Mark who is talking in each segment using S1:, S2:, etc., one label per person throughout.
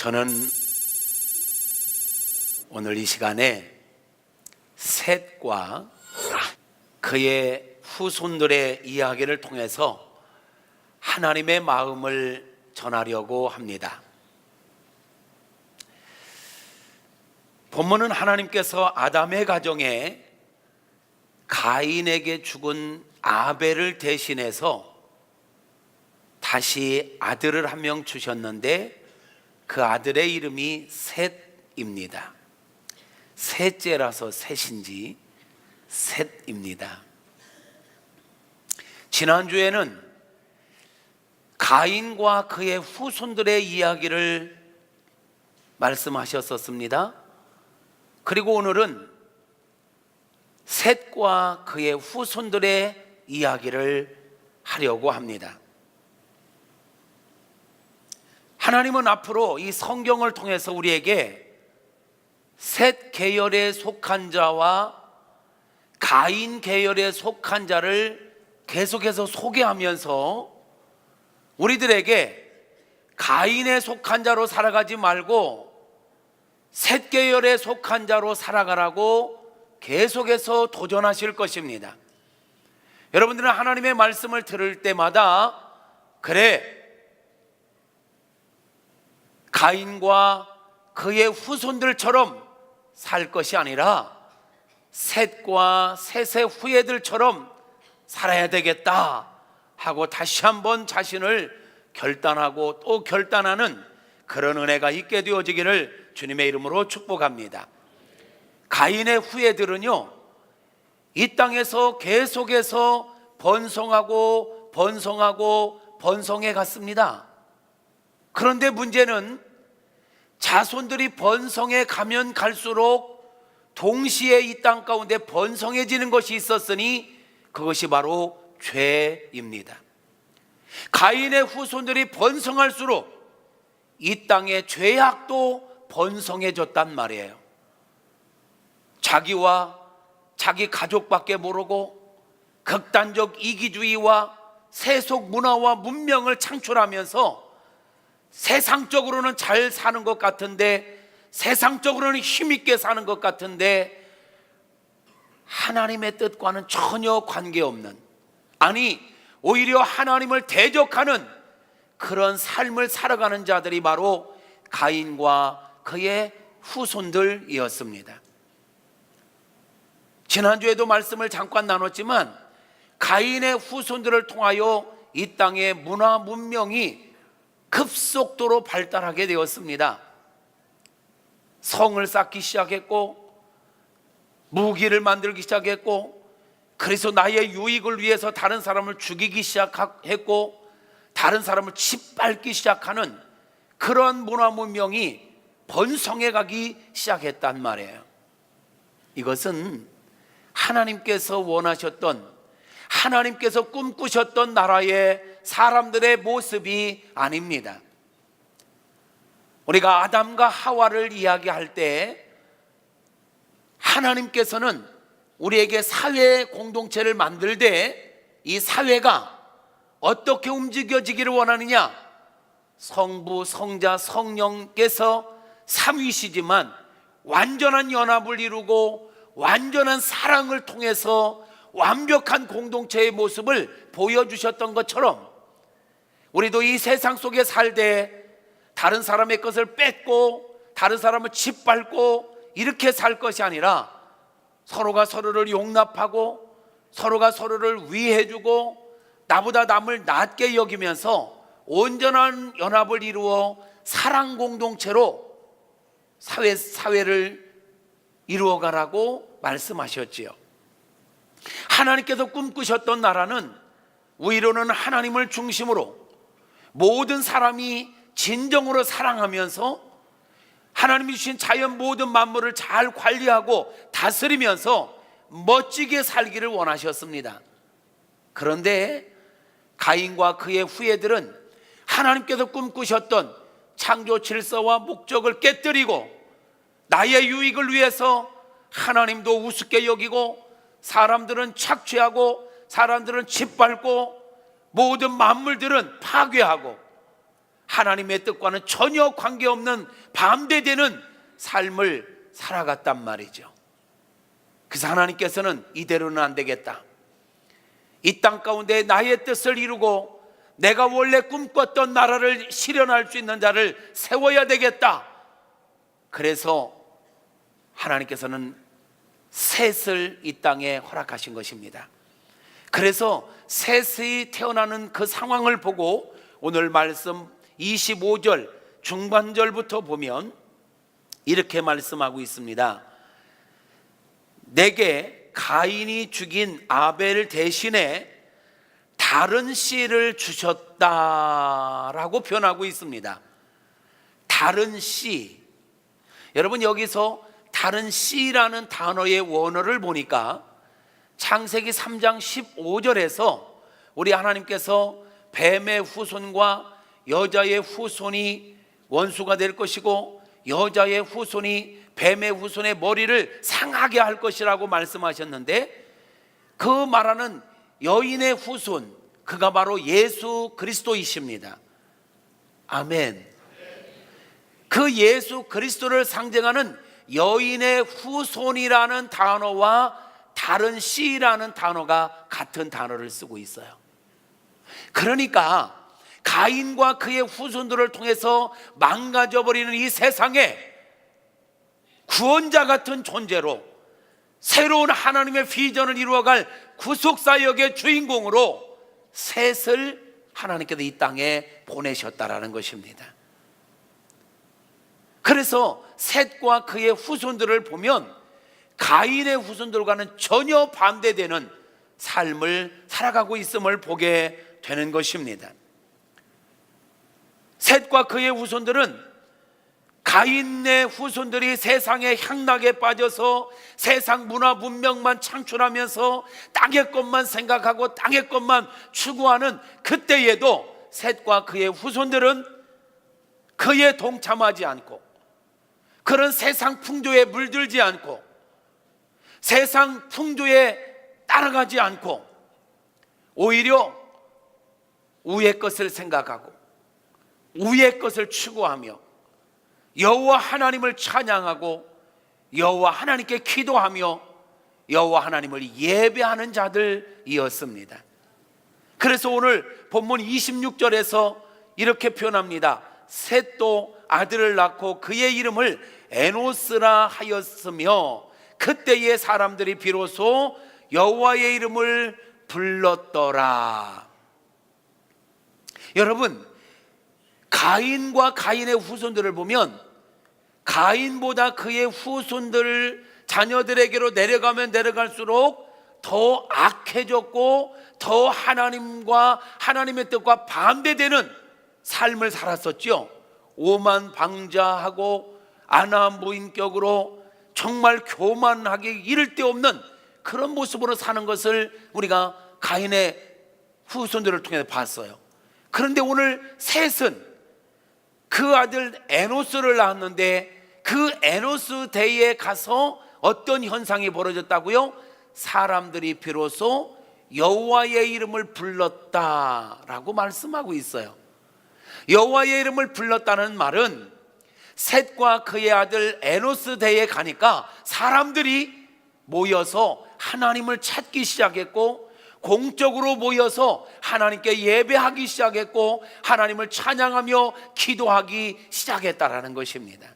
S1: 저는 오늘 이 시간에 셋과 그의 후손들의 이야기를 통해서 하나님의 마음을 전하려고 합니다. 본문은 하나님께서 아담의 가정에 가인에게 죽은 아벨을 대신해서 다시 아들을 한 명 주셨는데 그 아들의 이름이 셋입니다. 셋째라서 셋인지 셋입니다. 지난주에는 가인과 그의 후손들의 이야기를 말씀하셨었습니다. 그리고 오늘은 셋과 그의 후손들의 이야기를 하려고 합니다. 하나님은 앞으로 이 성경을 통해서 우리에게 셋 계열에 속한 자와 가인 계열에 속한 자를 계속해서 소개하면서 우리들에게 가인에 속한 자로 살아가지 말고 셋 계열에 속한 자로 살아가라고 계속해서 도전하실 것입니다. 여러분들은 하나님의 말씀을 들을 때마다 그래, 가인과 그의 후손들처럼 살 것이 아니라 셋과 셋의 후예들처럼 살아야 되겠다 하고 다시 한번 자신을 결단하고 또 결단하는 그런 은혜가 있게 되어지기를 주님의 이름으로 축복합니다. 가인의 후예들은요, 이 땅에서 계속해서 번성하고 번성해 갔습니다. 그런데 문제는 자손들이 번성해 가면 갈수록 동시에 이 땅 가운데 번성해지는 것이 있었으니 그것이 바로 죄입니다. 가인의 후손들이 번성할수록 이 땅의 죄악도 번성해졌단 말이에요. 자기와 자기 가족밖에 모르고 극단적 이기주의와 세속 문화와 문명을 창출하면서 세상적으로는 잘 사는 것 같은데, 세상적으로는 힘있게 사는 것 같은데 하나님의 뜻과는 전혀 관계없는, 아니 오히려 하나님을 대적하는 그런 삶을 살아가는 자들이 바로 가인과 그의 후손들이었습니다. 지난주에도 말씀을 잠깐 나눴지만 가인의 후손들을 통하여 이 땅의 문화 문명이 급속도로 발달하게 되었습니다. 성을 쌓기 시작했고 무기를 만들기 시작했고, 그래서 나의 유익을 위해서 다른 사람을 죽이기 시작했고 다른 사람을 짓밟기 시작하는 그런 문화 문명이 번성해 가기 시작했단 말이에요. 이것은 하나님께서 원하셨던, 하나님께서 꿈꾸셨던 나라의 사람들의 모습이 아닙니다. 우리가 아담과 하와를 이야기할 때 하나님께서는 우리에게 사회 공동체를 만들 때 이 사회가 어떻게 움직여지기를 원하느냐, 성부, 성자, 성령께서 삼위시지만 완전한 연합을 이루고 완전한 사랑을 통해서 완벽한 공동체의 모습을 보여주셨던 것처럼 우리도 이 세상 속에 살 때 다른 사람의 것을 뺏고 다른 사람을 짓밟고 이렇게 살 것이 아니라 서로가 서로를 용납하고 서로가 서로를 위해주고 나보다 남을 낮게 여기면서 온전한 연합을 이루어 사랑 공동체로 사회를 이루어가라고 말씀하셨지요. 하나님께서 꿈꾸셨던 나라는 위로는 하나님을 중심으로 모든 사람이 진정으로 사랑하면서 하나님이 주신 자연 모든 만물을 잘 관리하고 다스리면서 멋지게 살기를 원하셨습니다. 그런데 가인과 그의 후예들은 하나님께서 꿈꾸셨던 창조 질서와 목적을 깨뜨리고 나의 유익을 위해서 하나님도 우습게 여기고 사람들은 착취하고 사람들은 짓밟고 모든 만물들은 파괴하고 하나님의 뜻과는 전혀 관계없는 반대되는 삶을 살아갔단 말이죠. 그래서 하나님께서는 이대로는 안 되겠다. 이 땅 가운데 나의 뜻을 이루고 내가 원래 꿈꿨던 나라를 실현할 수 있는 자를 세워야 되겠다. 그래서 하나님께서는 셋을 이 땅에 허락하신 것입니다. 그래서 셋이 태어나는 그 상황을 보고 오늘 말씀 25절 중반절부터 보면 이렇게 말씀하고 있습니다. 내게 가인이 죽인 아벨 대신에 다른 씨를 주셨다라고 표현하고 있습니다. 다른 씨. 여러분, 여기서 다른 씨라는 단어의 원어를 보니까 창세기 3장 15절에서 우리 하나님께서 뱀의 후손과 여자의 후손이 원수가 될 것이고 여자의 후손이 뱀의 후손의 머리를 상하게 할 것이라고 말씀하셨는데, 그 말하는 여인의 후손, 그가 바로 예수 그리스도이십니다. 아멘. 그 예수 그리스도를 상징하는 여인의 후손이라는 단어와 다른 씨라는 단어가 같은 단어를 쓰고 있어요. 그러니까 가인과 그의 후손들을 통해서 망가져버리는 이 세상에 구원자 같은 존재로 새로운 하나님의 비전을 이루어갈 구속사역의 주인공으로 셋을 하나님께서 이 땅에 보내셨다라는 것입니다. 그래서 셋과 그의 후손들을 보면 가인의 후손들과는 전혀 반대되는 삶을 살아가고 있음을 보게 되는 것입니다. 셋과 그의 후손들은 가인의 후손들이 세상의 향락에 빠져서 세상 문화 문명만 창출하면서 땅의 것만 생각하고 땅의 것만 추구하는 그때에도 셋과 그의 후손들은 그에 동참하지 않고 그런 세상 풍조에 물들지 않고 세상 풍조에 따라가지 않고 오히려 위의 것을 생각하고 위의 것을 추구하며 여호와 하나님을 찬양하고 여호와 하나님께 기도하며 여호와 하나님을 예배하는 자들이었습니다. 그래서 오늘 본문 26절에서 이렇게 표현합니다. 셋도 아들을 낳고 그의 이름을 에노스라 하였으며 그때의 사람들이 비로소 여호와의 이름을 불렀더라. 여러분, 가인과 가인의 후손들을 보면 가인보다 그의 후손들 자녀들에게로 내려가면 내려갈수록 더 악해졌고 더 하나님과 하나님의 뜻과 반대되는 삶을 살았었죠. 오만방자하고 아나무인격으로 정말 교만하게 이를 데 없는 그런 모습으로 사는 것을 우리가 가인의 후손들을 통해 봤어요. 그런데 오늘 셋은 그 아들 에노스를 낳았는데 그 에노스 대에 가서 어떤 현상이 벌어졌다고요? 사람들이 비로소 여호와의 이름을 불렀다라고 말씀하고 있어요. 여호와의 이름을 불렀다는 말은 셋과 그의 아들 에노스 대에 가니까 사람들이 모여서 하나님을 찾기 시작했고 공적으로 모여서 하나님께 예배하기 시작했고 하나님을 찬양하며 기도하기 시작했다라는 것입니다.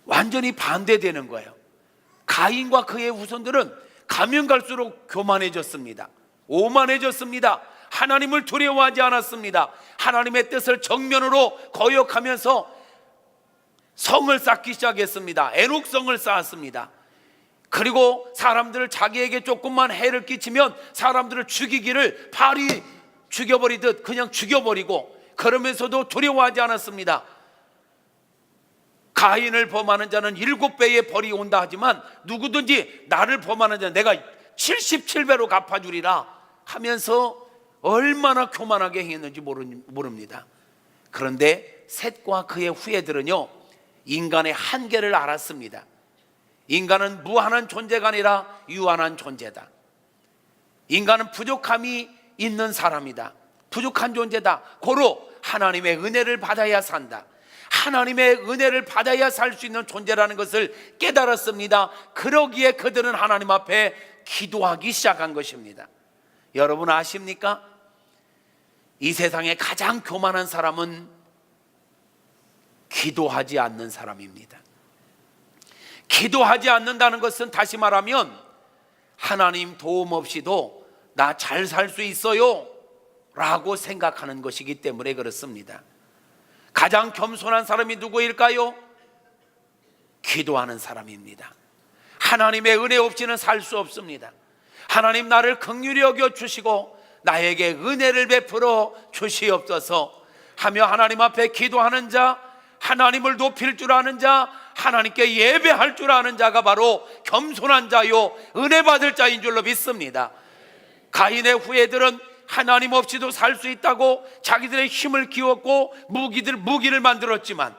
S1: 완전히 반대되는 거예요. 가인과 그의 후손들은 가면 갈수록 교만해졌습니다. 오만해졌습니다. 하나님을 두려워하지 않았습니다. 하나님의 뜻을 정면으로 거역하면서 성을 쌓기 시작했습니다. 애녹성을 쌓았습니다. 그리고 사람들을 자기에게 조금만 해를 끼치면 사람들을 죽이기를 발이 죽여버리듯 그냥 죽여버리고 그러면서도 두려워하지 않았습니다. 가인을 범하는 자는 7배의 벌이 온다 하지만 누구든지 나를 범하는 자는 내가 77배로 갚아주리라 하면서 얼마나 교만하게 행했는지 모릅니다. 그런데 셋과 그의 후예들은요, 인간의 한계를 알았습니다. 인간은 무한한 존재가 아니라 유한한 존재다. 인간은 부족함이 있는 사람이다. 부족한 존재다. 고로 하나님의 은혜를 받아야 산다. 하나님의 은혜를 받아야 살 수 있는 존재라는 것을 깨달았습니다. 그러기에 그들은 하나님 앞에 기도하기 시작한 것입니다. 여러분 아십니까? 이 세상에 가장 교만한 사람은 기도하지 않는 사람입니다. 기도하지 않는다는 것은 다시 말하면 하나님 도움 없이도 나 잘 살 수 있어요 라고 생각하는 것이기 때문에 그렇습니다. 가장 겸손한 사람이 누구일까요? 기도하는 사람입니다. 하나님의 은혜 없이는 살 수 없습니다. 하나님 나를 긍휼히 여겨 주시고 나에게 은혜를 베풀어 주시옵소서 하며 하나님 앞에 기도하는 자, 하나님을 높일 줄 아는 자, 하나님께 예배할 줄 아는 자가 바로 겸손한 자요 은혜 받을 자인 줄로 믿습니다. 가인의 후예들은 하나님 없이도 살 수 있다고 자기들의 힘을 키웠고 무기를 만들었지만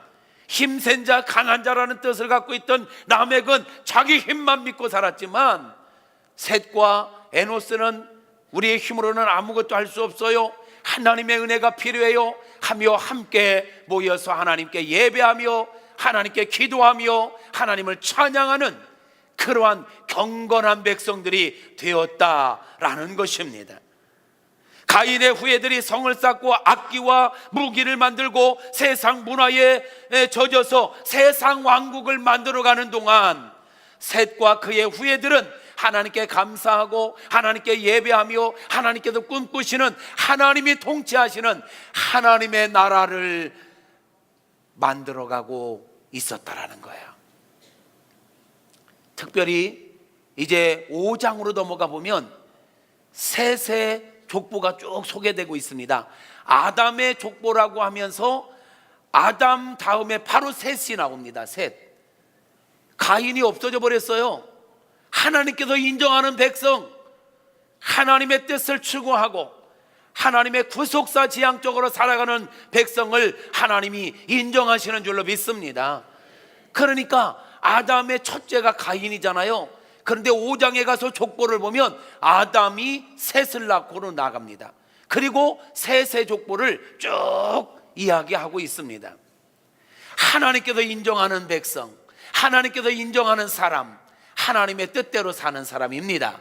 S1: 힘센 자, 강한 자라는 뜻을 갖고 있던 라멕은 자기 힘만 믿고 살았지만 셋과 에노스는 우리의 힘으로는 아무것도 할 수 없어요, 하나님의 은혜가 필요해요 하며 함께 모여서 하나님께 예배하며 하나님께 기도하며 하나님을 찬양하는 그러한 경건한 백성들이 되었다라는 것입니다. 가인의 후예들이 성을 쌓고 악기와 무기를 만들고 세상 문화에 젖어서 세상 왕국을 만들어가는 동안 셋과 그의 후예들은 하나님께 감사하고 하나님께 예배하며 하나님께서 꿈꾸시는 하나님이 통치하시는 하나님의 나라를 만들어가고 있었다라는 거예요. 특별히 이제 5장으로 넘어가 보면 셋의 족보가 쭉 소개되고 있습니다. 아담의 족보라고 하면서 아담 다음에 바로 셋이 나옵니다. 셋. 가인이 없어져 버렸어요. 하나님께서 인정하는 백성, 하나님의 뜻을 추구하고 하나님의 구속사 지향적으로 살아가는 백성을 하나님이 인정하시는 줄로 믿습니다. 그러니까 아담의 첫째가 가인이잖아요. 그런데 5장에 가서 족보를 보면 아담이 셋을 낳고로 나갑니다. 그리고 셋의 족보를 쭉 이야기하고 있습니다. 하나님께서 인정하는 백성, 하나님께서 인정하는 사람, 하나님의 뜻대로 사는 사람입니다.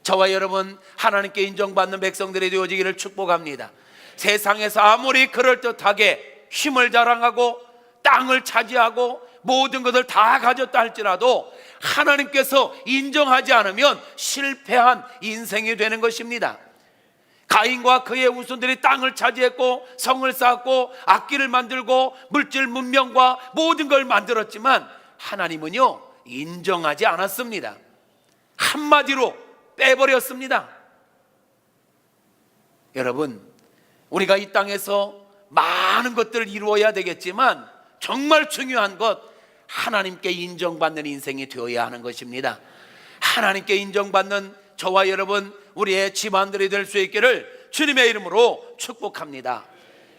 S1: 저와 여러분 하나님께 인정받는 백성들이 되어지기를 축복합니다. 세상에서 아무리 그럴듯하게 힘을 자랑하고 땅을 차지하고 모든 것을 다 가졌다 할지라도 하나님께서 인정하지 않으면 실패한 인생이 되는 것입니다. 가인과 그의 후손들이 땅을 차지했고 성을 쌓았고 악기를 만들고 물질 문명과 모든 걸 만들었지만 하나님은요 인정하지 않았습니다. 한마디로 빼버렸습니다. 여러분 우리가 이 땅에서 많은 것들을 이루어야 되겠지만 정말 중요한 것 하나님께 인정받는 인생이 되어야 하는 것입니다. 하나님께 인정받는 저와 여러분 우리의 집안들이 될 수 있기를 주님의 이름으로 축복합니다.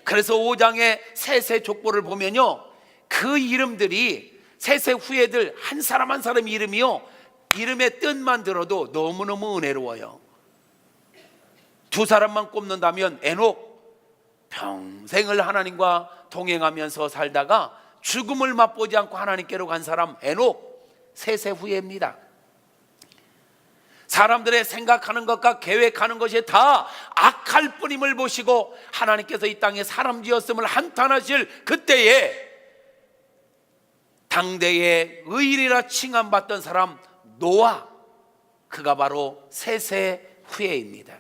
S1: 그래서 5장의 셋의 족보를 보면요 그 이름들이 셋의 후예들 한 사람 한 사람 이름이요 이름의 뜻만 들어도 너무너무 은혜로워요. 두 사람만 꼽는다면 에녹, 평생을 하나님과 동행하면서 살다가 죽음을 맛보지 않고 하나님께로 간 사람 에녹, 셋의 후예입니다. 사람들의 생각하는 것과 계획하는 것이 다 악할 뿐임을 보시고 하나님께서 이 땅에 사람 지었음을 한탄하실 그때에 당대의 의인이라 칭함받던 사람 노아, 그가 바로 셋의 후예입니다.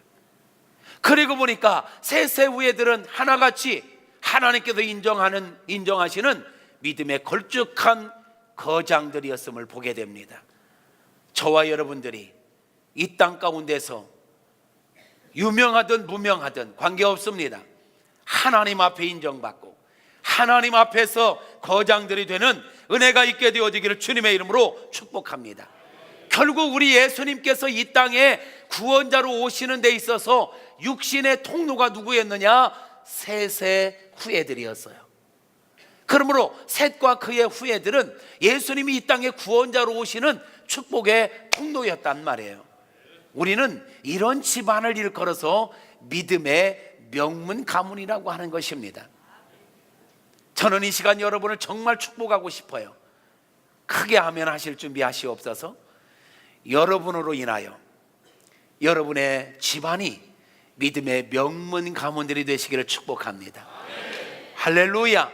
S1: 그리고 보니까 셋의 후예들은 하나같이 하나님께서 인정하시는 믿음의 걸쭉한 거장들이었음을 보게 됩니다. 저와 여러분들이 이 땅 가운데서 유명하든 무명하든 관계없습니다. 하나님 앞에 인정받고 하나님 앞에서 거장들이 되는 은혜가 있게 되어지기를 주님의 이름으로 축복합니다. 결국 우리 예수님께서 이 땅에 구원자로 오시는 데 있어서 육신의 통로가 누구였느냐? 셋의 후예들이었어요. 그러므로 셋과 그의 후예들은 예수님이 이 땅에 구원자로 오시는 축복의 통로였단 말이에요. 우리는 이런 집안을 일컬어서 믿음의 명문 가문이라고 하는 것입니다. 저는 이 시간 여러분을 정말 축복하고 싶어요. 크게 아멘 하실 준비하시옵소서. 여러분으로 인하여 여러분의 집안이 믿음의 명문 가문들이 되시기를 축복합니다. 할렐루야.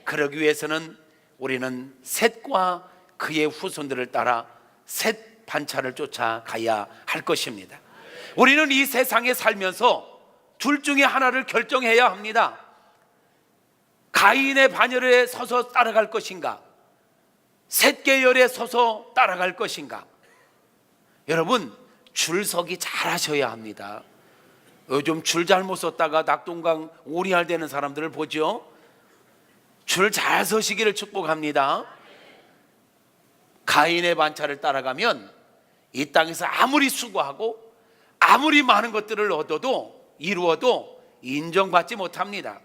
S1: 그러기 위해서는 우리는 셋과 그의 후손들을 따라 셋 반차를 쫓아가야 할 것입니다. 우리는 이 세상에 살면서 둘 중에 하나를 결정해야 합니다. 가인의 반열에 서서 따라갈 것인가, 셋 계열에 서서 따라갈 것인가. 여러분, 줄서기 잘 하셔야 합니다. 요즘 줄 잘못 섰다가 낙동강 오리알 되는 사람들을 보죠. 줄 잘 서시기를 축복합니다. 가인의 반차를 따라가면 이 땅에서 아무리 수고하고 아무리 많은 것들을 얻어도 이루어도 인정받지 못합니다.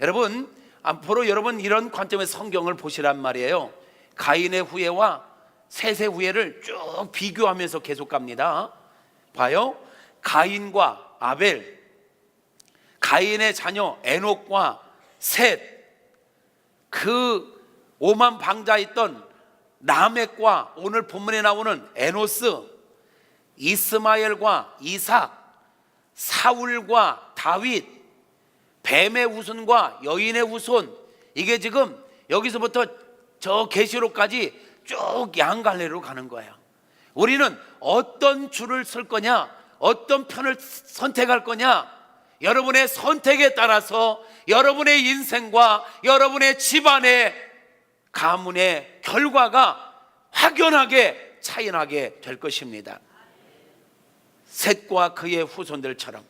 S1: 여러분, 앞으로 여러분 이런 관점에서 성경을 보시란 말이에요. 가인의 후예와 셋의 후예를 쭉 비교하면서 계속 갑니다. 봐요. 가인과 아벨, 가인의 자녀 에녹과 셋, 그 오만 방자에 있던 라멕과 오늘 본문에 나오는 에노스, 이스마엘과 이삭, 사울과 다윗, 뱀의 후손과 여인의 후손. 이게 지금 여기서부터 저 계시록까지 쭉 양갈래로 가는 거예요. 우리는 어떤 줄을 쓸 거냐, 어떤 편을 선택할 거냐, 여러분의 선택에 따라서 여러분의 인생과 여러분의 집안의 가문의 결과가 확연하게 차이나게 될 것입니다. 셋과 그의 후손들처럼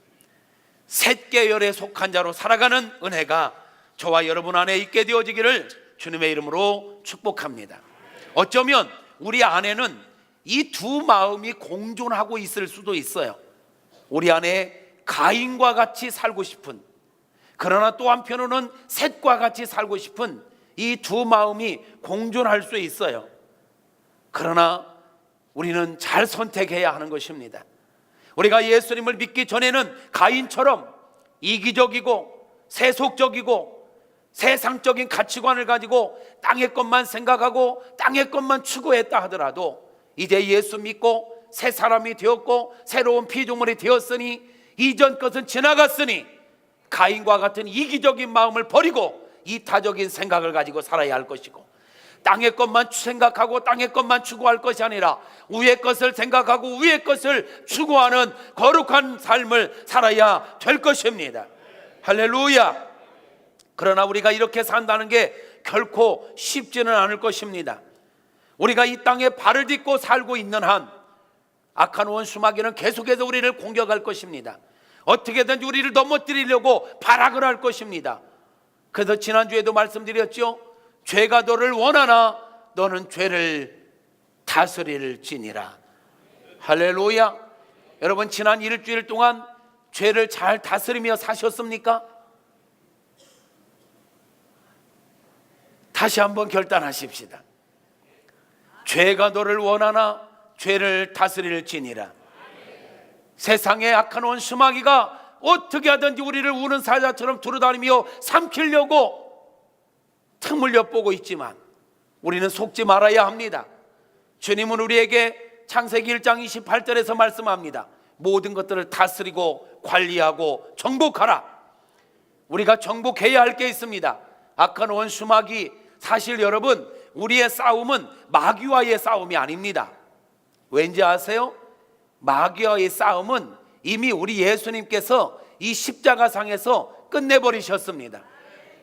S1: 셋 계열에 속한 자로 살아가는 은혜가 저와 여러분 안에 있게 되어지기를 주님의 이름으로 축복합니다. 어쩌면 우리 안에는 이 두 마음이 공존하고 있을 수도 있어요. 우리 안에 가인과 같이 살고 싶은, 그러나 또 한편으로는 셋과 같이 살고 싶은 이 두 마음이 공존할 수 있어요. 그러나 우리는 잘 선택해야 하는 것입니다. 우리가 예수님을 믿기 전에는 가인처럼 이기적이고 세속적이고 세상적인 가치관을 가지고 땅의 것만 생각하고 땅의 것만 추구했다 하더라도 이제 예수 믿고 새 사람이 되었고 새로운 피조물이 되었으니 이전 것은 지나갔으니 가인과 같은 이기적인 마음을 버리고 이타적인 생각을 가지고 살아야 할 것이고, 땅의 것만 생각하고 땅의 것만 추구할 것이 아니라 위의 것을 생각하고 위의 것을 추구하는 거룩한 삶을 살아야 될 것입니다. 할렐루야. 그러나 우리가 이렇게 산다는 게 결코 쉽지는 않을 것입니다. 우리가 이 땅에 발을 딛고 살고 있는 한 악한 원수마귀는 계속해서 우리를 공격할 것입니다. 어떻게든지 우리를 넘어뜨리려고 발악을 할 것입니다. 그래서 지난주에도 말씀드렸죠. 죄가 너를 원하나 너는 죄를 다스릴지니라. 할렐루야. 여러분, 지난 일주일 동안 죄를 잘 다스리며 사셨습니까? 다시 한번 결단하십시다. 죄가 너를 원하나 죄를 다스릴지니라. 세상의 악한 원수마귀가 어떻게 하든지 우리를 우는 사자처럼 두루다니며 삼키려고 틈을 엿보고 있지만 우리는 속지 말아야 합니다. 주님은 우리에게 창세기 1장 28절에서 말씀합니다. 모든 것들을 다스리고 관리하고 정복하라. 우리가 정복해야 할 게 있습니다. 악한 원수마귀, 사실 여러분, 우리의 싸움은 마귀와의 싸움이 아닙니다. 왠지 아세요? 마귀와의 싸움은 이미 우리 예수님께서 이 십자가상에서 끝내버리셨습니다.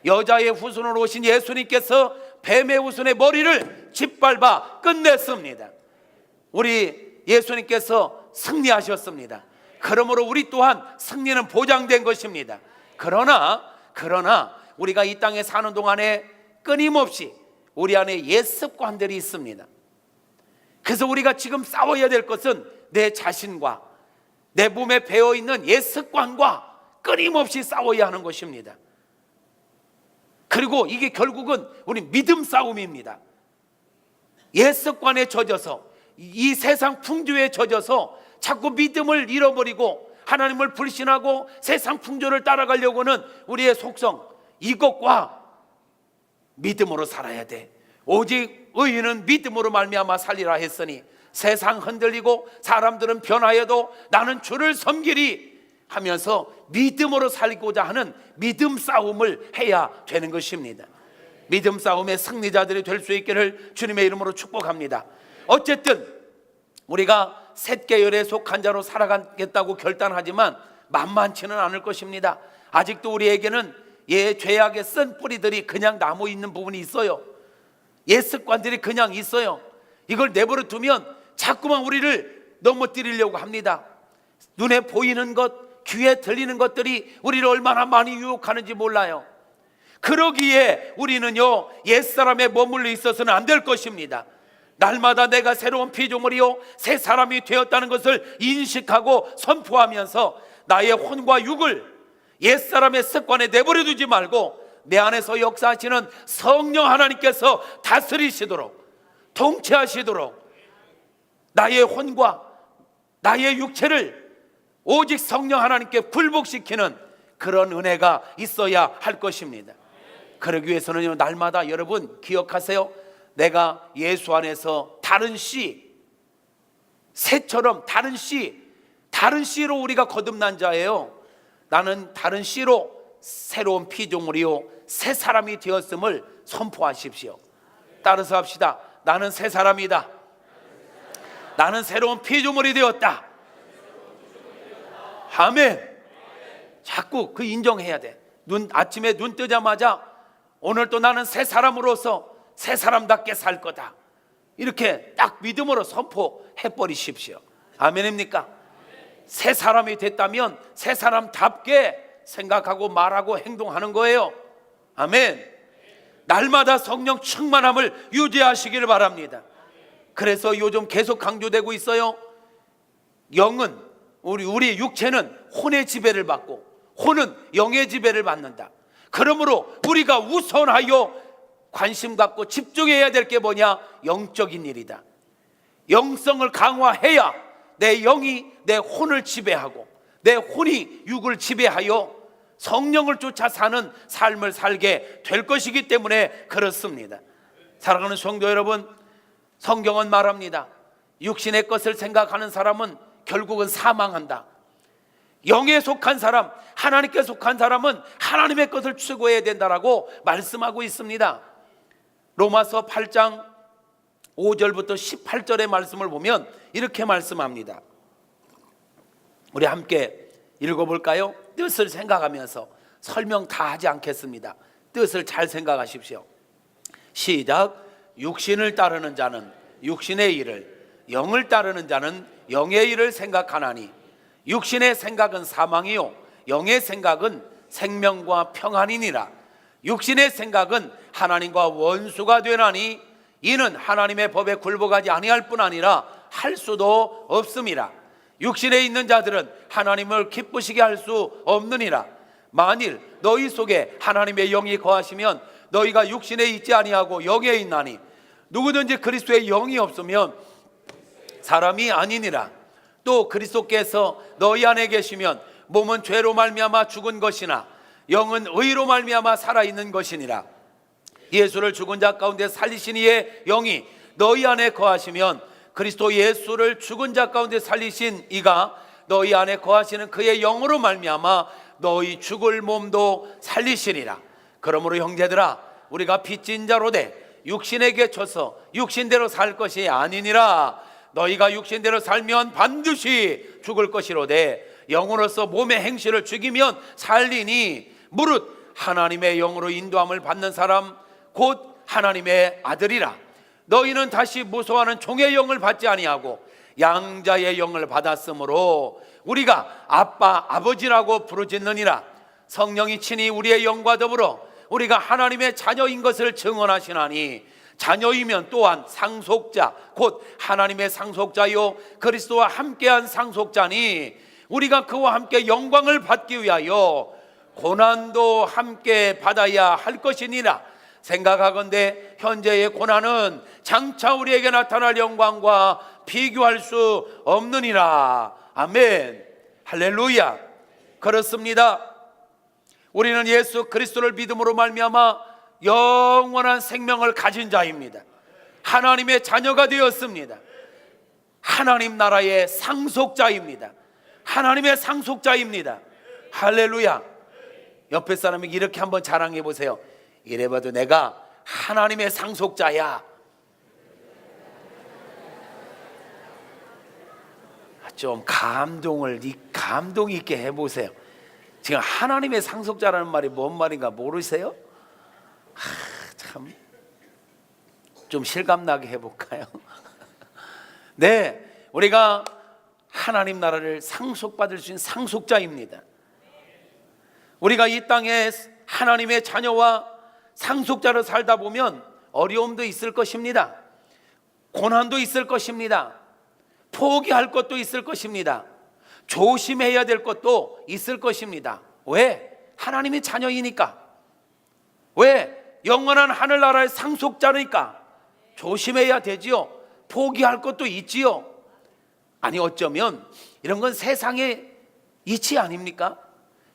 S1: 여자의 후손으로 오신 예수님께서 뱀의 후손의 머리를 짓밟아 끝냈습니다. 우리 예수님께서 승리하셨습니다. 그러므로 우리 또한 승리는 보장된 것입니다. 그러나 우리가 이 땅에 사는 동안에 끊임없이 우리 안에 옛 습관들이 있습니다. 그래서 우리가 지금 싸워야 될 것은 내 자신과 내 몸에 배어있는 옛 습관과 끊임없이 싸워야 하는 것입니다. 그리고 이게 결국은 우리 믿음 싸움입니다. 옛 습관에 젖어서 이 세상 풍조에 젖어서 자꾸 믿음을 잃어버리고 하나님을 불신하고 세상 풍조를 따라가려고는 우리의 속성, 이것과 믿음으로 살아야 돼. 오직 의인은 믿음으로 말미암아 살리라 했으니 세상 흔들리고 사람들은 변하여도 나는 주를 섬기리 하면서 믿음으로 살고자 하는 믿음 싸움을 해야 되는 것입니다. 믿음 싸움의 승리자들이 될 수 있기를 주님의 이름으로 축복합니다. 어쨌든 우리가 셋 계열에 속한 자로 살아가겠다고 결단하지만 만만치는 않을 것입니다. 아직도 우리에게는 죄악의 쓴 뿌리들이 그냥 남아 있는 부분이 있어요. 옛 습관들이 그냥 있어요. 이걸 내버려 두면 자꾸만 우리를 넘어뜨리려고 합니다. 눈에 보이는 것, 귀에 들리는 것들이 우리를 얼마나 많이 유혹하는지 몰라요. 그러기에 우리는요, 옛사람에 머물러 있어서는 안 될 것입니다. 날마다 내가 새로운 피조물이요 새 사람이 되었다는 것을 인식하고 선포하면서 나의 혼과 육을 옛사람의 습관에 내버려 두지 말고 내 안에서 역사하시는 성령 하나님께서 다스리시도록, 통치하시도록 나의 혼과 나의 육체를 오직 성령 하나님께 굴복시키는 그런 은혜가 있어야 할 것입니다. 그러기 위해서는 날마다 여러분 기억하세요. 내가 예수 안에서 다른 씨, 새처럼 다른 씨로 우리가 거듭난 자예요. 나는 다른 씨로 새로운 피조물이요 새 사람이 되었음을 선포하십시오. 따라서 합시다. 나는 새 사람이다. 나는 새로운 피조물이 되었다. 아멘. 자꾸 그 인정해야 돼. 아침에 눈 뜨자마자 오늘 또 나는 새 사람으로서 새 사람답게 살 거다. 이렇게 딱 믿음으로 선포해 버리십시오. 아멘입니까? 새 사람이 됐다면 새 사람답게 생각하고 말하고 행동하는 거예요. 아멘. 날마다 성령 충만함을 유지하시기를 바랍니다. 그래서 요즘 계속 강조되고 있어요. 영은 우리 육체는 혼의 지배를 받고 혼은 영의 지배를 받는다. 그러므로 우리가 우선하여 관심 갖고 집중해야 될 게 뭐냐? 영적인 일이다. 영성을 강화해야 내 영이 내 혼을 지배하고 내 혼이 육을 지배하여 성령을 쫓아 사는 삶을 살게 될 것이기 때문에 그렇습니다. 사랑하는 성도 여러분, 성경은 말합니다. 육신의 것을 생각하는 사람은 결국은 사망한다. 영에 속한 사람, 하나님께 속한 사람은 하나님의 것을 추구해야 된다라고 말씀하고 있습니다. 로마서 8장 5절부터 18절의 말씀을 보면 이렇게 말씀합니다. 우리 함께 읽어볼까요? 뜻을 생각하면서 설명 다 하지 않겠습니다. 뜻을 잘 생각하십시오. 시작. 육신을 따르는 자는 육신의 일을, 영을 따르는 자는 영의 일을 생각하나니 육신의 생각은 사망이요 영의 생각은 생명과 평안이니라. 육신의 생각은 하나님과 원수가 되나니 이는 하나님의 법에 굴복하지 아니할 뿐 아니라 할 수도 없음이라. 육신에 있는 자들은 하나님을 기쁘시게 할 수 없느니라. 만일 너희 속에 하나님의 영이 거하시면 너희가 육신에 있지 아니하고 영에 있나니 누구든지 그리스도의 영이 없으면 사람이 아니니라. 또 그리스도께서 너희 안에 계시면 몸은 죄로 말미암아 죽은 것이나 영은 의로 말미암아 살아있는 것이니라. 예수를 죽은 자 가운데 살리신 이의 영이 너희 안에 거하시면 그리스도 예수를 죽은 자 가운데 살리신 이가 너희 안에 거하시는 그의 영으로 말미암아 너희 죽을 몸도 살리시니라. 그러므로 형제들아, 우리가 빚진 자로 돼 육신에게 쳐서 육신대로 살 것이 아니니라. 너희가 육신대로 살면 반드시 죽을 것이로되 영으로서 몸의 행실을 죽이면 살리니 무릇 하나님의 영으로 인도함을 받는 사람 곧 하나님의 아들이라. 너희는 다시 무소하는 종의 영을 받지 아니하고 양자의 영을 받았으므로 우리가 아빠 아버지라고 부르짖느니라. 성령이 친히 우리의 영과 더불어 우리가 하나님의 자녀인 것을 증언하시나니 자녀이면 또한 상속자 곧 하나님의 상속자요 그리스도와 함께한 상속자니 우리가 그와 함께 영광을 받기 위하여 고난도 함께 받아야 할 것이니라. 생각하건대 현재의 고난은 장차 우리에게 나타날 영광과 비교할 수 없느니라. 아멘. 할렐루야. 그렇습니다. 우리는 예수 그리스도를 믿음으로 말미암아 영원한 생명을 가진 자입니다. 하나님의 자녀가 되었습니다. 하나님 나라의 상속자입니다. 하나님의 상속자입니다. 할렐루야. 옆에 사람에게 이렇게 한번 자랑해 보세요. 이래봐도 내가 하나님의 상속자야. 좀 감동 있게 해보세요. 지금 하나님의 상속자라는 말이 뭔 말인가 모르세요? 참 좀 실감나게 해볼까요? 네, 우리가 하나님 나라를 상속받을 수 있는 상속자입니다. 우리가 이 땅에 하나님의 자녀와 상속자로 살다 보면 어려움도 있을 것입니다. 고난도 있을 것입니다. 포기할 것도 있을 것입니다. 조심해야 될 것도 있을 것입니다. 왜? 하나님의 자녀이니까. 왜? 영원한 하늘나라의 상속자니까 조심해야 되지요. 포기할 것도 있지요. 아니 어쩌면 이런 건 세상의 이치 아닙니까?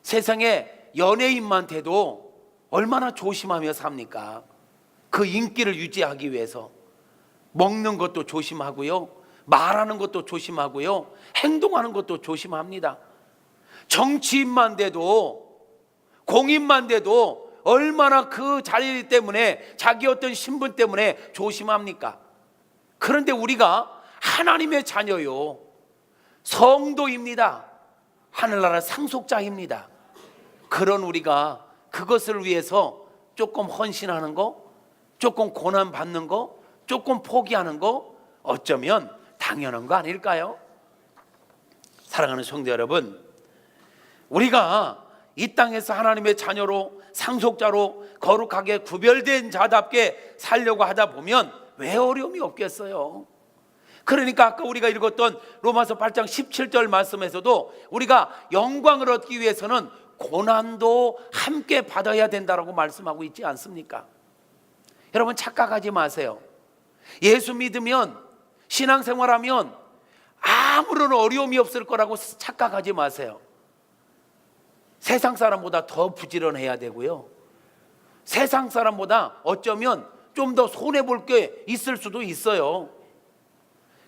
S1: 세상에 연예인만 돼도 얼마나 조심하며 삽니까? 그 인기를 유지하기 위해서 먹는 것도 조심하고요, 말하는 것도 조심하고요, 행동하는 것도 조심합니다. 정치인만 돼도, 공인만 돼도 얼마나 그 자리 때문에, 자기 어떤 신분 때문에 조심합니까? 그런데 우리가 하나님의 자녀요, 성도입니다. 하늘나라 상속자입니다. 그런 우리가 그것을 위해서 조금 헌신하는 거, 조금 고난 받는 거, 조금 포기하는 거 어쩌면 당연한 거 아닐까요? 사랑하는 성도 여러분, 우리가 이 땅에서 하나님의 자녀로, 상속자로 거룩하게 구별된 자답게 살려고 하다 보면 왜 어려움이 없겠어요? 그러니까 아까 우리가 읽었던 로마서 8장 17절 말씀에서도 우리가 영광을 얻기 위해서는 고난도 함께 받아야 된다라고 말씀하고 있지 않습니까? 여러분 착각하지 마세요. 예수 믿으면, 신앙생활하면 아무런 어려움이 없을 거라고 착각하지 마세요. 세상 사람보다 더 부지런해야 되고요, 세상 사람보다 어쩌면 좀 더 손해볼 게 있을 수도 있어요.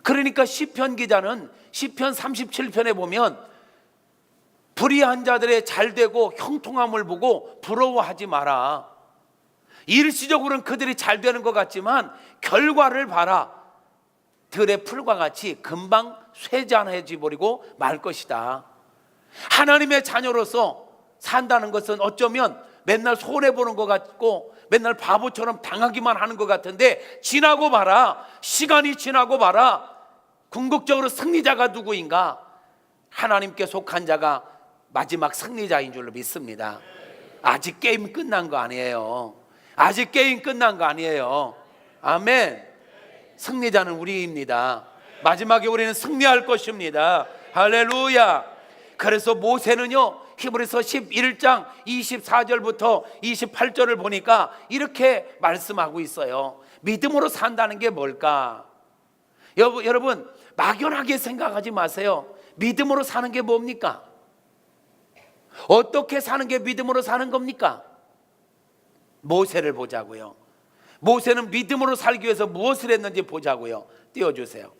S1: 그러니까 시편 기자는 시편 37편에 보면 불의한 자들의 잘되고 형통함을 보고 부러워하지 마라. 일시적으로는 그들이 잘 되는 것 같지만 결과를 봐라. 들의 풀과 같이 금방 쇠잔해져 버리고 말 것이다. 하나님의 자녀로서 산다는 것은 어쩌면 맨날 손해보는 것 같고 맨날 바보처럼 당하기만 하는 것 같은데, 지나고 봐라. 시간이 지나고 봐라. 궁극적으로 승리자가 누구인가? 하나님께 속한 자가 마지막 승리자인 줄로 믿습니다. 아직 게임 끝난 거 아니에요. 아직 게임 끝난 거 아니에요. 아멘. 승리자는 우리입니다. 마지막에 우리는 승리할 것입니다. 할렐루야. 그래서 모세는요, 히브리서 11장 24절부터 28절을 보니까 이렇게 말씀하고 있어요. 믿음으로 산다는 게 뭘까? 여러분 막연하게 생각하지 마세요. 믿음으로 사는 게 뭡니까? 어떻게 사는 게 믿음으로 사는 겁니까? 모세를 보자고요. 모세는 믿음으로 살기 위해서 무엇을 했는지 보자고요. 띄워주세요.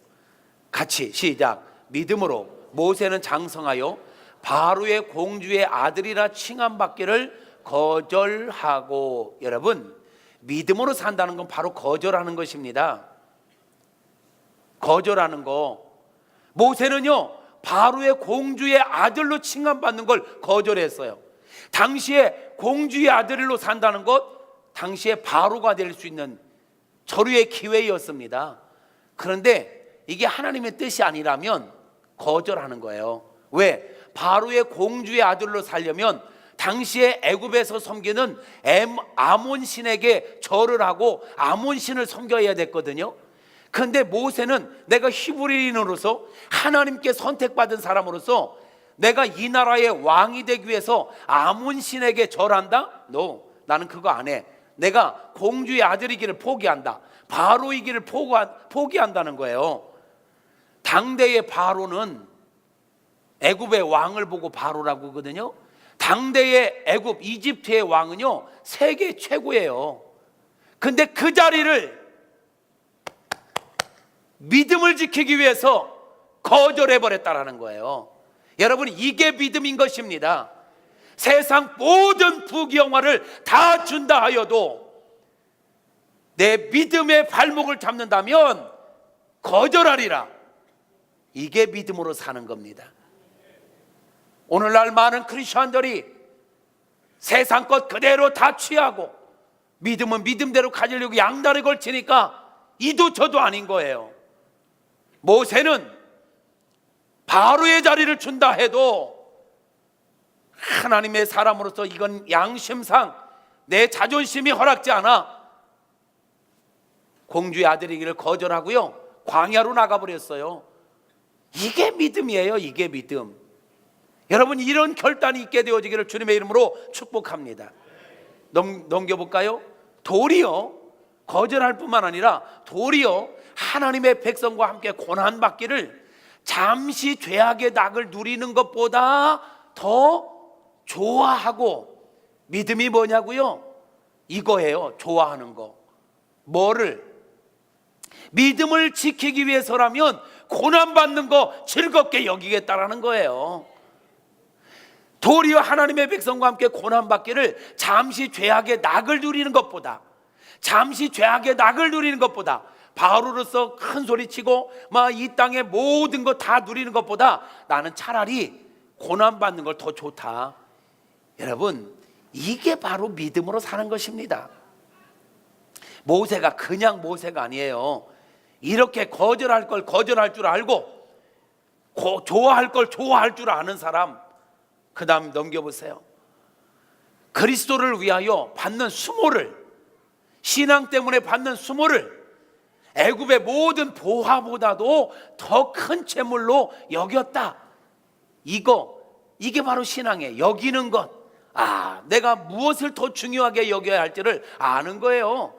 S1: 같이 시작. 믿음으로 모세는 장성하여 바로의 공주의 아들이라 칭함받기를 거절하고. 여러분, 믿음으로 산다는 건 바로 거절하는 것입니다. 거절하는 거. 모세는요, 바로의 공주의 아들로 칭함받는 걸 거절했어요. 당시에 공주의 아들로 산다는 것, 당시에 바로가 될 수 있는 절호의 기회였습니다. 그런데 이게 하나님의 뜻이 아니라면 거절하는 거예요. 왜? 바로의 공주의 아들로 살려면 당시에 애굽에서 섬기는 아몬 신에게 절을 하고 아몬 신을 섬겨야 됐거든요. 그런데 모세는 내가 히브리인으로서 하나님께 선택받은 사람으로서 내가 이 나라의 왕이 되기 위해서 아몬 신에게 절한다? No, 나는 그거 안 해. 내가 공주의 아들이기를 포기한다. 바로이기를 포기한다는 거예요. 당대의 바로는 애굽의 왕을 보고 바로라고 하거든요. 당대의 애굽 이집트의 왕은요 세계 최고예요. 근데 그 자리를 믿음을 지키기 위해서 거절해 버렸다라는 거예요. 여러분, 이게 믿음인 것입니다. 세상 모든 부귀영화를 다 준다 하여도 내 믿음의 발목을 잡는다면 거절하리라. 이게 믿음으로 사는 겁니다. 오늘날 많은 크리스천들이 세상 것 그대로 다 취하고 믿음은 믿음대로 가지려고 양다리 걸치니까 이도 저도 아닌 거예요. 모세는 바로의 자리를 준다 해도 하나님의 사람으로서 이건 양심상 내 자존심이 허락지 않아 공주의 아들이기를 거절하고요 광야로 나가버렸어요. 이게 믿음이에요. 이게 믿음. 여러분, 이런 결단이 있게 되어지기를 주님의 이름으로 축복합니다. 넘겨볼까요? 도리어 거절할 뿐만 아니라 도리어 하나님의 백성과 함께 고난받기를 잠시 죄악의 낙을 누리는 것보다 더 좋아하고, 믿음이 뭐냐고요? 이거예요. 좋아하는 거. 뭐를? 믿음을 지키기 위해서라면 고난받는 거 즐겁게 여기겠다라는 거예요. 도리어 하나님의 백성과 함께 고난받기를 잠시 죄악의 낙을 누리는 것보다, 잠시 죄악의 낙을 누리는 것보다, 바로로서 큰 소리치고 막 이 땅의 모든 거 다 누리는 것보다 나는 차라리 고난받는 걸 더 좋다. 여러분, 이게 바로 믿음으로 사는 것입니다. 모세가 그냥 모세가 아니에요. 이렇게 거절할 걸 거절할 줄 알고 좋아할 걸 좋아할 줄 아는 사람. 그 다음 넘겨보세요. 그리스도를 위하여 받는 수모를, 신앙 때문에 받는 수모를 애굽의 모든 보화보다도 더 큰 재물로 여겼다. 이게 바로 신앙이에요. 여기는 것. 내가 무엇을 더 중요하게 여겨야 할지를 아는 거예요.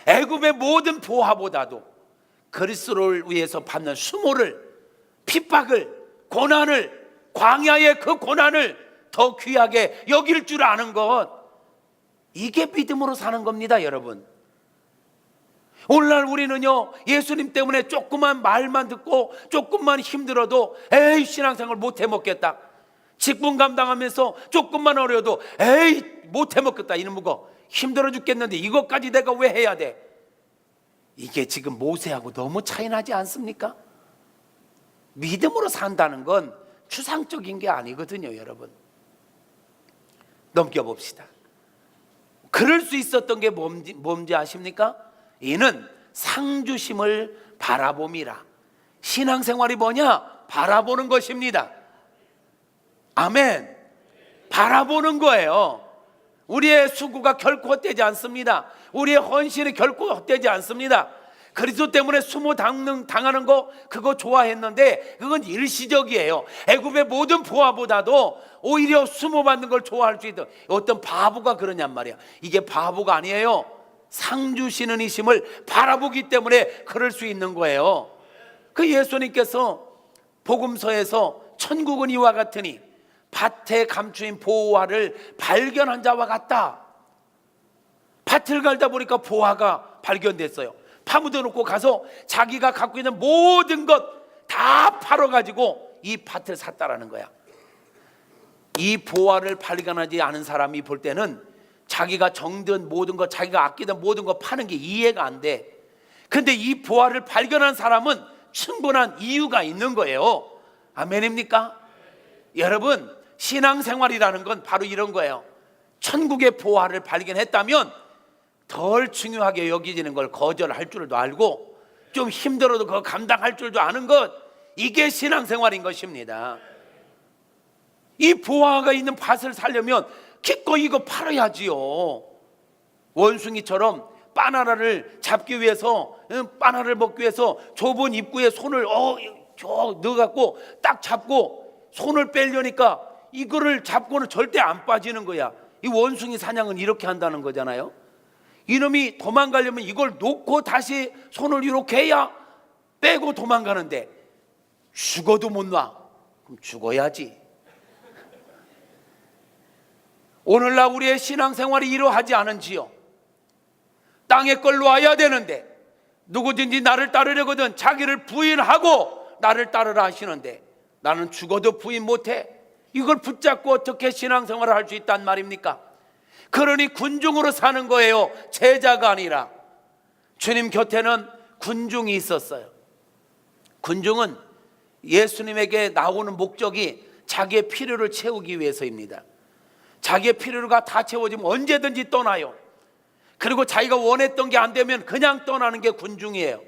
S1: 애굽의 모든 보화보다도 그리스도를 위해서 받는 수모를, 핍박을, 고난을, 광야의 그 고난을 더 귀하게 여길 줄 아는 것. 이게 믿음으로 사는 겁니다, 여러분. 오늘날 우리는요, 예수님 때문에 조그만 말만 듣고 조금만 힘들어도 에이, 신앙생활 못해 먹겠다. 직분 감당하면서 조금만 어려도 에이, 못해 먹겠다. 이놈 거 힘들어 죽겠는데 이것까지 내가 왜 해야 돼? 이게 지금 모세하고 너무 차이 나지 않습니까? 믿음으로 산다는 건 추상적인 게 아니거든요, 여러분. 넘겨봅시다. 그럴 수 있었던 게 뭔지 아십니까? 이는 상주심을 바라봄이라. 신앙생활이 뭐냐? 바라보는 것입니다. 아멘. 바라보는 거예요. 우리의 수고가 결코 헛되지 않습니다. 우리의 헌신이 결코 헛되지 않습니다. 그리스도 때문에 수모 당하는 거 그거 좋아했는데 그건 일시적이에요. 애굽의 모든 보화보다도 오히려 수모 받는 걸 좋아할 수 있다. 어떤 바보가 그러냔 말이야. 이게 바보가 아니에요. 상 주시는 이심을 바라보기 때문에 그럴 수 있는 거예요. 그 예수님께서 복음서에서 천국은 이와 같으니 밭에 감추인 보화를 발견한 자와 같다. 밭을 갈다 보니까 보화가 발견됐어요. 파묻어 놓고 가서 자기가 갖고 있는 모든 것 다 팔아가지고 이 밭을 샀다라는 거야. 이 보화를 발견하지 않은 사람이 볼 때는 자기가 정든 모든 것, 자기가 아끼던 모든 것 파는 게 이해가 안 돼. 근데 이 보화를 발견한 사람은 충분한 이유가 있는 거예요. 아멘입니까? 여러분, 신앙생활이라는 건 바로 이런 거예요. 천국의 보화를 발견했다면 덜 중요하게 여기지는 걸 거절할 줄도 알고 좀 힘들어도 그거 감당할 줄도 아는 것, 이게 신앙생활인 것입니다. 이 보화가 있는 밭을 살려면 기꺼이 이거 팔아야지요. 원숭이처럼 바나나를 잡기 위해서, 바나나를 먹기 위해서 좁은 입구에 손을 넣어갖고 딱 잡고 손을 빼려니까 이거를 잡고는 절대 안 빠지는 거야. 이 원숭이 사냥은 이렇게 한다는 거잖아요. 이놈이 도망가려면 이걸 놓고 다시 손을 이렇게 해야 빼고 도망가는데 죽어도 못 놔. 그럼 죽어야지. 오늘날 우리의 신앙생활이 이러하지 않은지요? 땅에 걸로 와야 되는데 누구든지 나를 따르려거든 자기를 부인하고 나를 따르라 하시는데 나는 죽어도 부인 못해. 이걸 붙잡고 어떻게 신앙생활을 할 수 있단 말입니까? 그러니 군중으로 사는 거예요. 제자가 아니라. 주님 곁에는 군중이 있었어요. 군중은 예수님에게 나오는 목적이 자기의 필요를 채우기 위해서입니다. 자기의 필요가 다 채워지면 언제든지 떠나요. 그리고 자기가 원했던 게 안 되면 그냥 떠나는 게 군중이에요.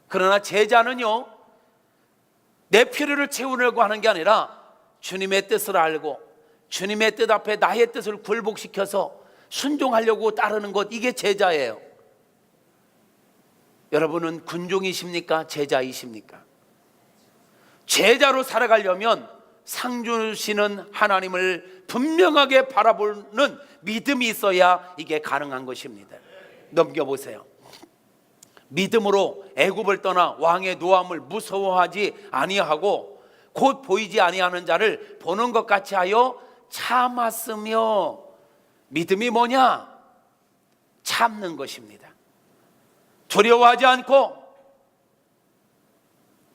S1: 그러나 제자는요, 내 필요를 채우려고 하는 게 아니라 주님의 뜻을 알고 주님의 뜻 앞에 나의 뜻을 굴복시켜서 순종하려고 따르는 것, 이게 제자예요. 여러분은 군중이십니까? 제자이십니까? 제자로 살아가려면 상 주시는 하나님을 분명하게 바라보는 믿음이 있어야 이게 가능한 것입니다. 넘겨보세요. 믿음으로 애굽을 떠나 왕의 노함을 무서워하지 아니하고 곧 보이지 아니하는 자를 보는 것 같이 하여 참았으며. 믿음이 뭐냐? 참는 것입니다. 두려워하지 않고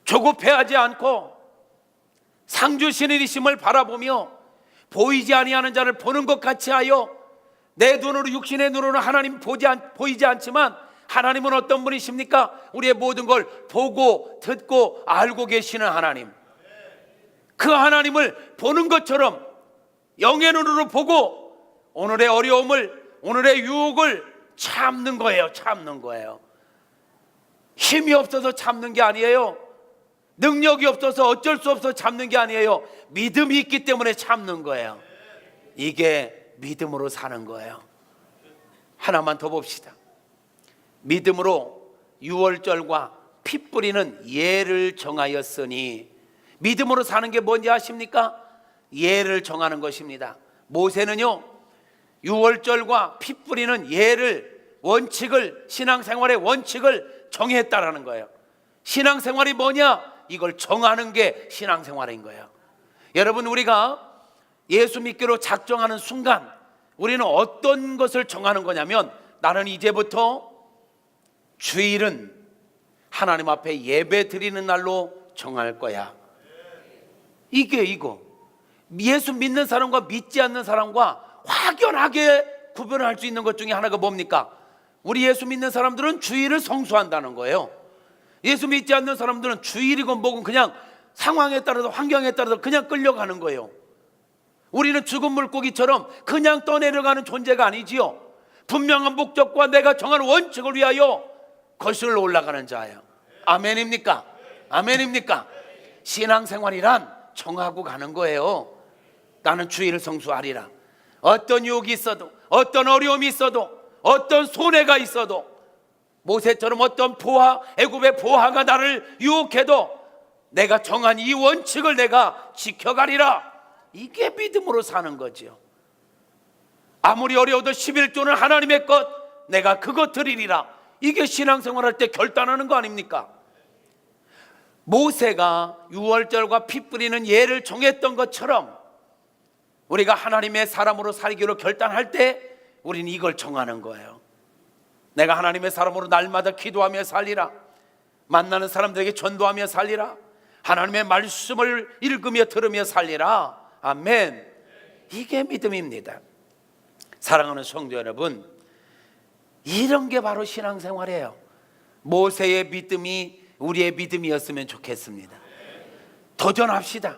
S1: 조급해하지 않고 상 주시는 이심을 바라보며 보이지 아니하는 자를 보는 것 같이 하여, 내 눈으로, 육신의 눈으로는 하나님 보이지 않지만 하나님은 어떤 분이십니까? 우리의 모든 걸 보고 듣고 알고 계시는 하나님. 그 하나님을 보는 것처럼 영의 눈으로 보고 오늘의 어려움을, 오늘의 유혹을 참는 거예요. 참는 거예요. 힘이 없어서 참는 게 아니에요. 능력이 없어서 어쩔 수 없어서 참는 게 아니에요. 믿음이 있기 때문에 참는 거예요. 이게 믿음으로 사는 거예요. 하나만 더 봅시다. 믿음으로 유월절과 피 뿌리는 예를 정하였으니. 믿음으로 사는 게 뭔지 아십니까? 예를 정하는 것입니다. 모세는요, 유월절과 피 뿌리는 예를, 원칙을, 신앙생활의 원칙을 정했다라는 거예요. 신앙생활이 뭐냐? 이걸 정하는 게 신앙생활인 거예요. 여러분, 우리가 예수 믿기로 작정하는 순간 우리는 어떤 것을 정하는 거냐면, 나는 이제부터 주일은 하나님 앞에 예배 드리는 날로 정할 거야. 이거 예수 믿는 사람과 믿지 않는 사람과 확연하게 구별할 수 있는 것 중에 하나가 뭡니까? 우리 예수 믿는 사람들은 주일을 성수한다는 거예요. 예수 믿지 않는 사람들은 주일이건 뭐건 그냥 상황에 따라서, 환경에 따라서 그냥 끌려가는 거예요. 우리는 죽은 물고기처럼 그냥 떠내려가는 존재가 아니지요. 분명한 목적과 내가 정한 원칙을 위하여 거슬러 올라가는 자예요. 아멘입니까? 아멘입니까? 신앙생활이란 정하고 가는 거예요. 나는 주일을 성수하리라. 어떤 유혹이 있어도, 어떤 어려움이 있어도, 어떤 손해가 있어도, 모세처럼 어떤 포화, 애굽의 포화가 나를 유혹해도 내가 정한 이 원칙을 내가 지켜가리라. 이게 믿음으로 사는 거죠. 아무리 어려워도 11조는 하나님의 것, 내가 그것 드리리라. 이게 신앙생활할 때 결단하는 거 아닙니까? 모세가 유월절과 피 뿌리는 예를 정했던 것처럼 우리가 하나님의 사람으로 살기로 결단할 때 우리는 이걸 정하는 거예요. 내가 하나님의 사람으로 날마다 기도하며 살리라. 만나는 사람들에게 전도하며 살리라. 하나님의 말씀을 읽으며 들으며 살리라. 아멘. 이게 믿음입니다. 사랑하는 성도 여러분, 이런 게 바로 신앙생활이에요. 모세의 믿음이 우리의 믿음이었으면 좋겠습니다. 도전합시다.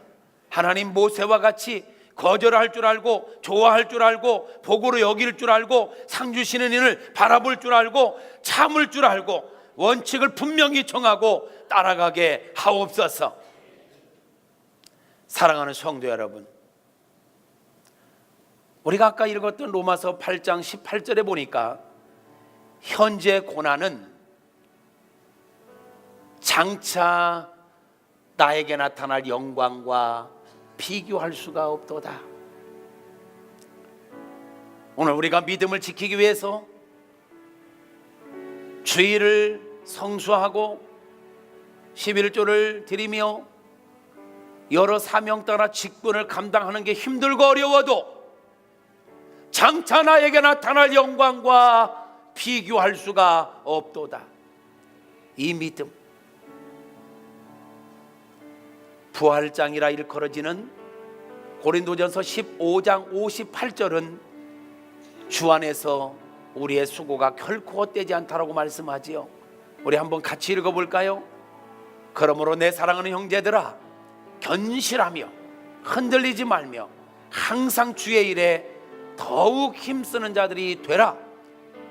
S1: 하나님 모세와 같이 거절할 줄 알고, 좋아할 줄 알고, 복으로 여길 줄 알고, 상 주시는 이를 바라볼 줄 알고, 참을 줄 알고, 원칙을 분명히 정하고 따라가게 하옵소서. 사랑하는 성도 여러분, 우리가 아까 읽었던 로마서 8장 18절에 보니까 현재 고난은 장차 나에게 나타날 영광과 비교할 수가 없도다. 오늘 우리가 믿음을 지키기 위해서 주일을 성수하고 11조를 드리며 여러 사명 따라 직분을 감당하는 게 힘들고 어려워도 장차 나에게 나타날 영광과 비교할 수가 없도다. 이 믿음, 부활장이라 일컬어지는 고린도전서 15장 58절은 주 안에서 우리의 수고가 결코 헛되지 않다라고 말씀하지요. 우리 한번 같이 읽어볼까요? 그러므로 내 사랑하는 형제들아, 견실하며 흔들리지 말며 항상 주의 일에 더욱 힘쓰는 자들이 되라.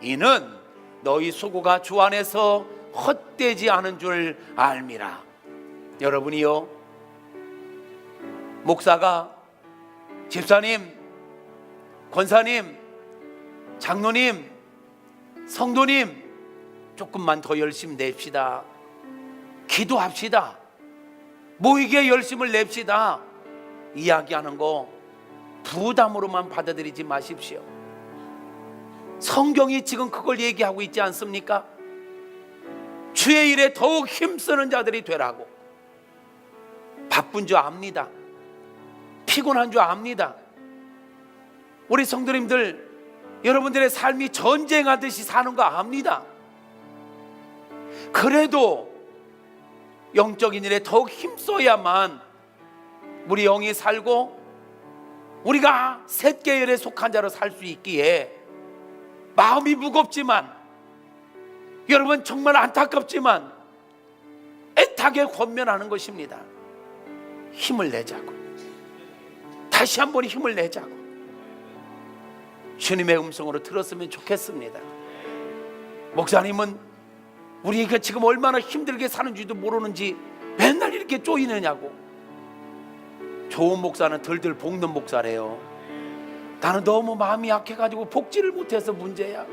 S1: 이는 너희 수고가 주 안에서 헛되지 않은 줄 알미라. 여러분이요, 목사가, 집사님, 권사님, 장로님, 성도님, 조금만 더 열심히 냅시다, 기도합시다, 모이게 열심을 냅시다 이야기하는 거 부담으로만 받아들이지 마십시오. 성경이 지금 그걸 얘기하고 있지 않습니까? 주의 일에 더욱 힘쓰는 자들이 되라고. 바쁜 줄 압니다. 피곤한 줄 압니다. 우리 성도님들, 여러분들의 삶이 전쟁하듯이 사는 거 압니다. 그래도 영적인 일에 더욱 힘써야만 우리 영이 살고 우리가 셋계열에 속한 자로 살 수 있기에 마음이 무겁지만, 여러분 정말 안타깝지만 애타게 권면하는 것입니다. 힘을 내자고, 다시 한번 힘을 내자고 주님의 음성으로 들었으면 좋겠습니다. 목사님은 우리가 지금 얼마나 힘들게 사는지도 모르는지 맨날 이렇게 쪼이느냐고. 좋은 목사는 들들 볶는 목사래요. 나는 너무 마음이 약해가지고 볶지를 못해서 문제야.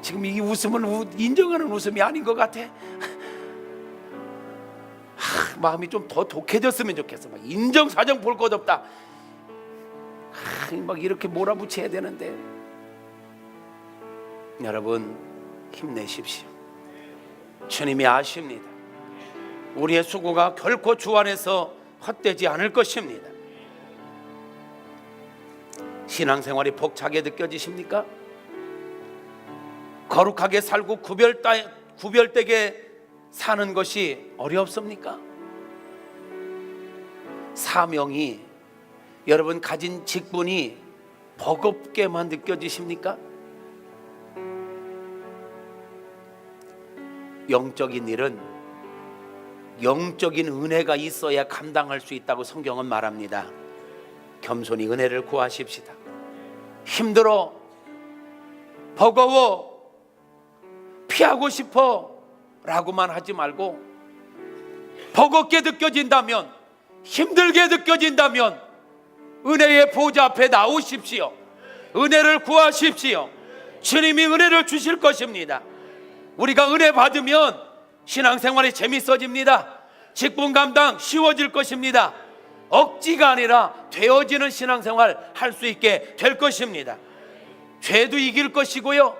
S1: 지금 이 웃음은 인정하는 웃음이 아닌 것 같아. 마음이 좀 더 독해졌으면 좋겠어. 막 인정사정 볼 것 없다. 막 이렇게 몰아붙여야 되는데. 여러분 힘내십시오. 주님이 아십니다. 우리의 수고가 결코 주 안에서 헛되지 않을 것입니다. 신앙생활이 벅차게 느껴지십니까? 거룩하게 살고 구별되게 사는 것이 어렵습니까? 사명이, 여러분 가진 직분이 버겁게만 느껴지십니까? 영적인 일은 영적인 은혜가 있어야 감당할 수 있다고 성경은 말합니다. 겸손히 은혜를 구하십시다. 힘들어, 버거워, 피하고 싶어 라고만 하지 말고, 버겁게 느껴진다면, 힘들게 느껴진다면 은혜의 보좌 앞에 나오십시오. 은혜를 구하십시오. 주님이 은혜를 주실 것입니다. 우리가 은혜 받으면 신앙생활이 재밌어집니다. 직분 감당 쉬워질 것입니다. 억지가 아니라 되어지는 신앙생활 할 수 있게 될 것입니다. 죄도 이길 것이고요,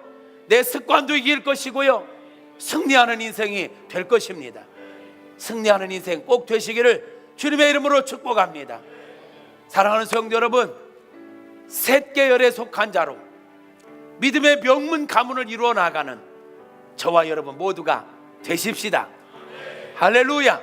S1: 내 습관도 이길 것이고요, 승리하는 인생이 될 것입니다. 승리하는 인생 꼭 되시기를 주님의 이름으로 축복합니다. 사랑하는 성도 여러분, 셋계열에 속한 자로 믿음의 명문 가문을 이루어 나가는 저와 여러분 모두가 되십시다. 할렐루야.